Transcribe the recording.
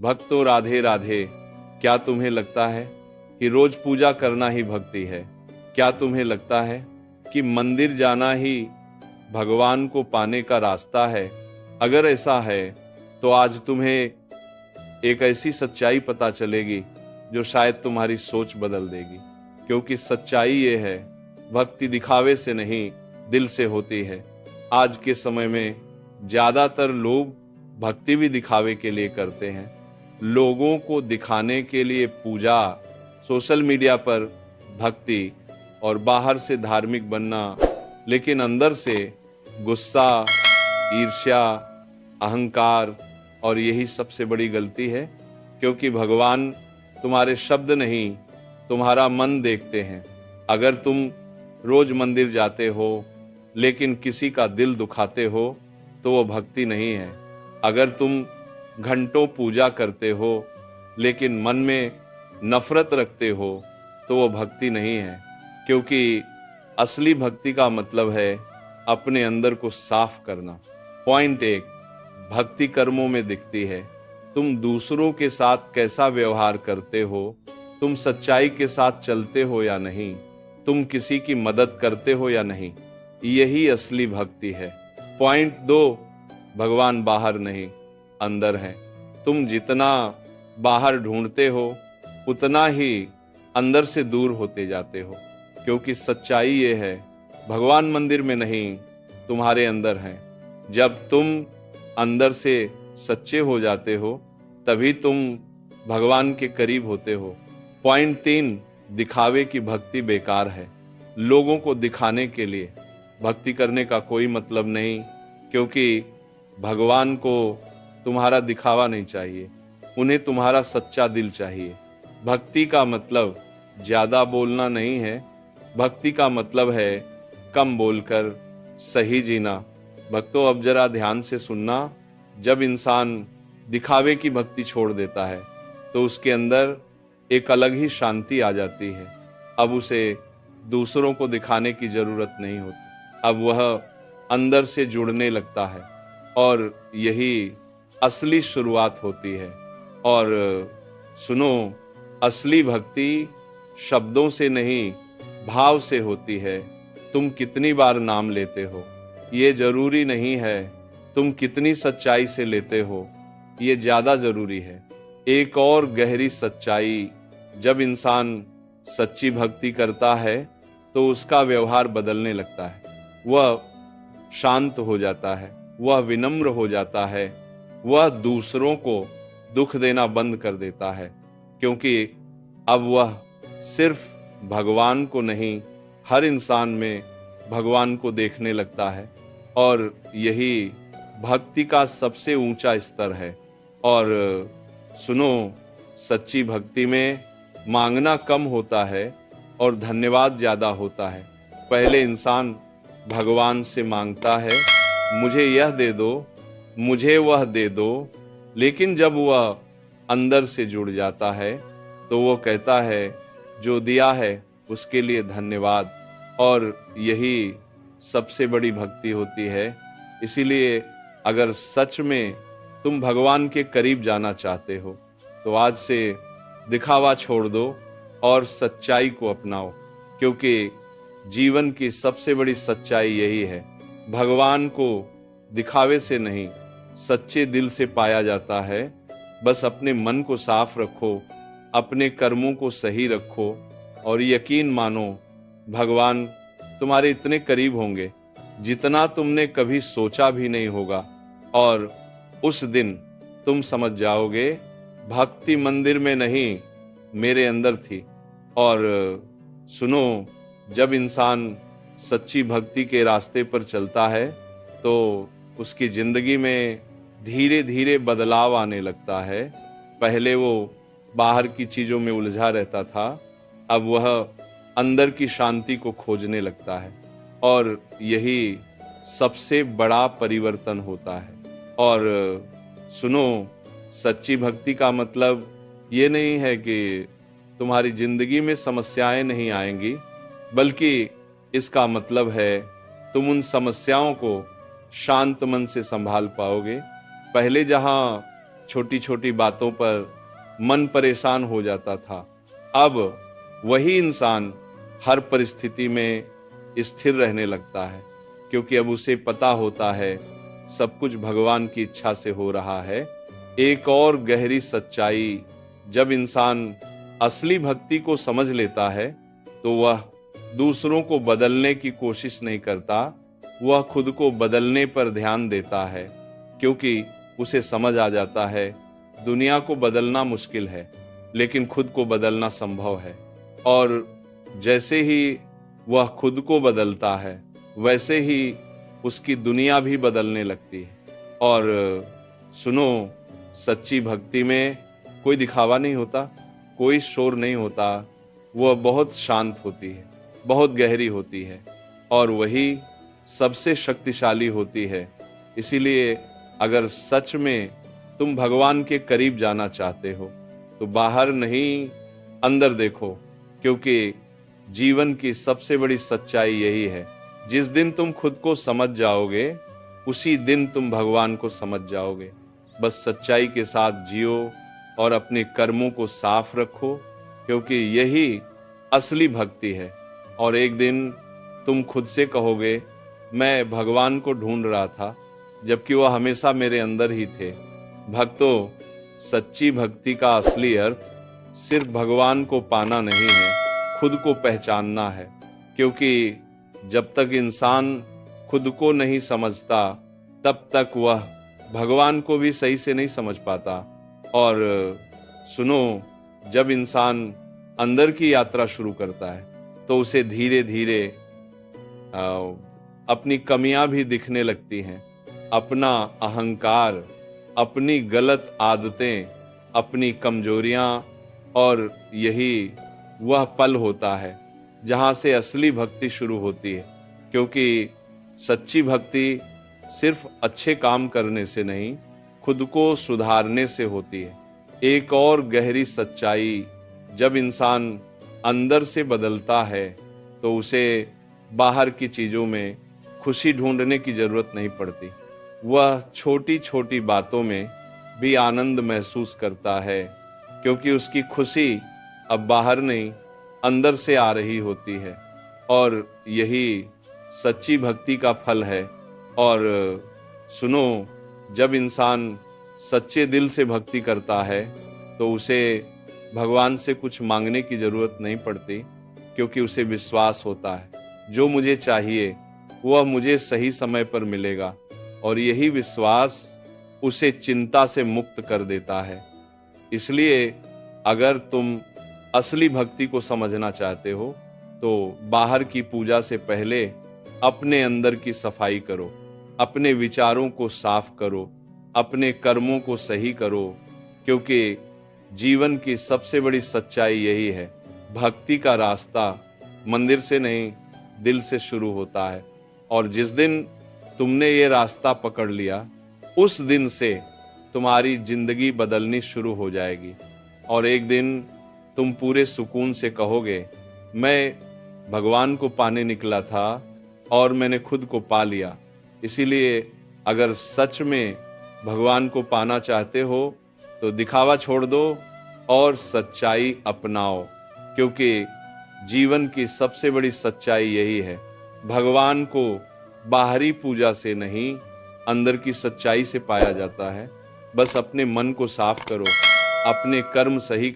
भक्तों राधे राधे। क्या तुम्हें लगता है कि रोज पूजा करना ही भक्ति है? क्या तुम्हें लगता है कि मंदिर जाना ही भगवान को पाने का रास्ता है? अगर ऐसा है तो आज तुम्हें एक ऐसी सच्चाई पता चलेगी जो शायद तुम्हारी सोच बदल देगी। क्योंकि सच्चाई ये है, भक्ति दिखावे से नहीं दिल से होती है। आज के समय में ज्यादातर लोग भक्ति भी दिखावे के लिए करते हैं, लोगों को दिखाने के लिए पूजा, सोशल मीडिया पर भक्ति और बाहर से धार्मिक बनना, लेकिन अंदर से गुस्सा, ईर्ष्या, अहंकार। और यही सबसे बड़ी गलती है, क्योंकि भगवान तुम्हारे शब्द नहीं, तुम्हारा मन देखते हैं। अगर तुम रोज मंदिर जाते हो लेकिन किसी का दिल दुखाते हो तो वो भक्ति नहीं है। अगर तुम घंटों पूजा करते हो लेकिन मन में नफरत रखते हो तो वो भक्ति नहीं है। क्योंकि असली भक्ति का मतलब है अपने अंदर को साफ करना। पॉइंट 1, भक्ति कर्मों में दिखती है। तुम दूसरों के साथ कैसा व्यवहार करते हो, तुम सच्चाई के साथ चलते हो या नहीं, तुम किसी की मदद करते हो या नहीं, यही असली भक्ति है। पॉइंट 2, भगवान बाहर नहीं अंदर है। तुम जितना बाहर ढूंढते हो उतना ही अंदर से दूर होते जाते हो। क्योंकि सच्चाई ये है, भगवान मंदिर में नहीं, तुम्हारे अंदर है। जब तुम अंदर से सच्चे हो जाते हो तभी तुम भगवान के करीब होते हो। पॉइंट 3, दिखावे की भक्ति बेकार है। लोगों को दिखाने के लिए भक्ति करने का कोई मतलब नहीं, क्योंकि भगवान को तुम्हारा दिखावा नहीं चाहिए, उन्हें तुम्हारा सच्चा दिल चाहिए। भक्ति का मतलब ज्यादा बोलना नहीं है, भक्ति का मतलब है कम बोलकर सही जीना। भक्तों, अब जरा ध्यान से सुनना। जब इंसान दिखावे की भक्ति छोड़ देता है तो उसके अंदर एक अलग ही शांति आ जाती है। अब उसे दूसरों को दिखाने की जरूरत नहीं होती, अब वह अंदर से जुड़ने लगता है और यही असली शुरुआत होती है। और सुनो, असली भक्ति शब्दों से नहीं भाव से होती है। तुम कितनी बार नाम लेते हो ये जरूरी नहीं है, तुम कितनी सच्चाई से लेते हो ये ज्यादा जरूरी है। एक और गहरी सच्चाई, जब इंसान सच्ची भक्ति करता है तो उसका व्यवहार बदलने लगता है। वह शांत हो जाता है, वह विनम्र हो जाता है, वह दूसरों को दुख देना बंद कर देता है। क्योंकि अब वह सिर्फ भगवान को नहीं, हर इंसान में भगवान को देखने लगता है। और यही भक्ति का सबसे ऊंचा स्तर है। और सुनो, सच्ची भक्ति में मांगना कम होता है और धन्यवाद ज्यादा होता है। पहले इंसान भगवान से मांगता है, मुझे यह दे दो, मुझे वह दे दो, लेकिन जब वह अंदर से जुड़ जाता है तो वो कहता है, जो दिया है उसके लिए धन्यवाद। और यही सबसे बड़ी भक्ति होती है। इसीलिए अगर सच में तुम भगवान के करीब जाना चाहते हो तो आज से दिखावा छोड़ दो और सच्चाई को अपनाओ। क्योंकि जीवन की सबसे बड़ी सच्चाई यही है, भगवान को दिखावे से नहीं सच्चे दिल से पाया जाता है। बस अपने मन को साफ रखो, अपने कर्मों को सही रखो और यकीन मानो भगवान तुम्हारे इतने करीब होंगे जितना तुमने कभी सोचा भी नहीं होगा। और उस दिन तुम समझ जाओगे भक्ति मंदिर में नहीं मेरे अंदर थी। और सुनो, जब इंसान सच्ची भक्ति के रास्ते पर चलता है तो उसकी जिंदगी में धीरे धीरे बदलाव आने लगता है। पहले वो बाहर की चीजों में उलझा रहता था, अब वह अंदर की शांति को खोजने लगता है और यही सबसे बड़ा परिवर्तन होता है। और सुनो, सच्ची भक्ति का मतलब ये नहीं है कि तुम्हारी जिंदगी में समस्याएं नहीं आएंगी, बल्कि इसका मतलब है तुम उन समस्याओं को शांत मन से संभाल पाओगे। पहले जहां छोटी छोटी बातों पर मन परेशान हो जाता था। अब वही इंसान हर परिस्थिति में स्थिर रहने लगता है, क्योंकि अब उसे पता होता है सब कुछ भगवान की इच्छा से हो रहा है। एक और गहरी सच्चाई, जब इंसान असली भक्ति को समझ लेता है तो वह दूसरों को बदलने की कोशिश नहीं करता, वह खुद को बदलने पर ध्यान देता है, क्योंकि उसे समझ आ जाता है दुनिया को बदलना मुश्किल है लेकिन खुद को बदलना संभव है। और जैसे ही वह खुद को बदलता है वैसे ही उसकी दुनिया भी बदलने लगती है। और सुनो, सच्ची भक्ति में कोई दिखावा नहीं होता, कोई शोर नहीं होता, वह बहुत शांत होती है, बहुत गहरी होती है और वही सबसे शक्तिशाली होती है। इसीलिए अगर सच में तुम भगवान के करीब जाना चाहते हो तो बाहर नहीं, अंदर देखो, क्योंकि जीवन की सबसे बड़ी सच्चाई यही है। जिस दिन तुम खुद को समझ जाओगे उसी दिन तुम भगवान को समझ जाओगे। बस सच्चाई के साथ जियो और अपने कर्मों को साफ रखो, क्योंकि यही असली भक्ति है। और एक दिन तुम खुद से कहोगे, मैं भगवान को ढूंढ रहा था जबकि वह हमेशा मेरे अंदर ही थे। भक्तों, सच्ची भक्ति का असली अर्थ सिर्फ भगवान को पाना नहीं है, खुद को पहचानना है। क्योंकि जब तक इंसान खुद को नहीं समझता तब तक वह भगवान को भी सही से नहीं समझ पाता। और सुनो, जब इंसान अंदर की यात्रा शुरू करता है तो उसे धीरे धीरे अपनी कमियां भी दिखने लगती हैं, अपना अहंकार, अपनी गलत आदतें, अपनी कमजोरियां। और यही वह पल होता है जहां से असली भक्ति शुरू होती है, क्योंकि सच्ची भक्ति सिर्फ अच्छे काम करने से नहीं, खुद को सुधारने से होती है। एक और गहरी सच्चाई, जब इंसान अंदर से बदलता है तो उसे बाहर की चीजों में खुशी ढूंढने की जरूरत नहीं पड़ती। वह छोटी छोटी बातों में भी आनंद महसूस करता है, क्योंकि उसकी खुशी अब बाहर नहीं, अंदर से आ रही होती है। और यही सच्ची भक्ति का फल है। और सुनो, जब इंसान सच्चे दिल से भक्ति करता है तो उसे भगवान से कुछ मांगने की जरूरत नहीं पड़ती, क्योंकि उसे विश्वास होता है जो मुझे चाहिए वह मुझे सही समय पर मिलेगा। और यही विश्वास उसे चिंता से मुक्त कर देता है। इसलिए अगर तुम असली भक्ति को समझना चाहते हो तो बाहर की पूजा से पहले अपने अंदर की सफाई करो, अपने विचारों को साफ करो, अपने कर्मों को सही करो, क्योंकि जीवन की सबसे बड़ी सच्चाई यही है। भक्ति का रास्ता मंदिर से नहीं, दिल से शुरू होता है। और जिस दिन तुमने ये रास्ता पकड़ लिया उस दिन से तुम्हारी जिंदगी बदलनी शुरू हो जाएगी। और एक दिन तुम पूरे सुकून से कहोगे, मैं भगवान को पाने निकला था और मैंने खुद को पा लिया। इसीलिए अगर सच में भगवान को पाना चाहते हो तो दिखावा छोड़ दो और सच्चाई अपनाओ, क्योंकि जीवन की सबसे बड़ी सच्चाई यही है। भगवान को बाहरी पूजा से नहीं, अंदर की सच्चाई से पाया जाता है। बस अपने मन को साफ करो, अपने कर्म सही